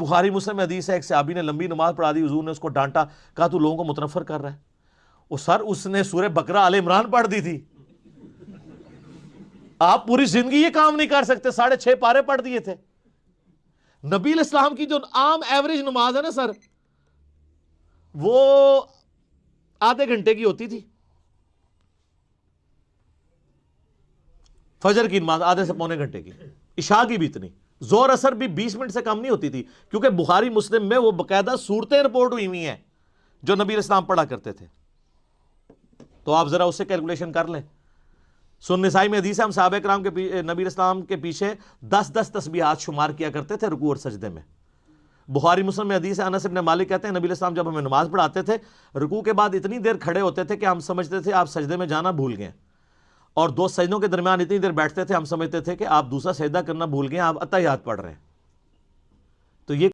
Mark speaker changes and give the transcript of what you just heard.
Speaker 1: بخاری مسلم حدیث ہے، ایک صحابی نے لمبی نماز پڑھا دی، حضور نے اس کو ڈانٹا، کہا تو لوگوں کو متنفر کر رہا ہے. وہ سر اس نے سورہ بقرہ آل عمران پڑھ دی تھی. آپ پوری زندگی یہ کام نہیں کر سکتے، 6.5 پارے پڑھ دیے تھے. نبی علیہ السلام کی جو عام ایوریج نماز ہے نا سر، وہ آدھے گھنٹے کی ہوتی تھی. فجر کی نماز آدھے سے پونے گھنٹے کی، عشاء کی بھی اتنی، زور اثر بھی 20 منٹ سے کم نہیں ہوتی تھی، کیونکہ بخاری مسلم میں وہ باقاعدہ صورتیں رپورٹ ہوئی ہوئی ہیں جو نبی علیہ السلام پڑھا کرتے تھے. تو آپ ذرا اس سے کیلکولیشن کر لیں. سنن نسائی میں حدیث ہے، ہم صحابہ کرام کے نبی علیہ السلام کے پیچھے 10 تسبیحات شمار کیا کرتے تھے رکوع اور سجدے میں. بخاری مسلم میں حدیث ہے، انس بن مالک کہتے ہیں نبی علیہ السلام جب ہمیں نماز پڑھاتے تھے، رکوع کے بعد اتنی دیر کھڑے ہوتے تھے کہ ہم سمجھتے تھے آپ سجدے میں جانا بھول گئے، اور 2 سجدوں کے درمیان اتنی دیر بیٹھتے تھے ہم سمجھتے تھے کہ آپ دوسرا سجدہ کرنا بھول گئے، آپ اتحیات پڑھ رہے ہیں. تو یہ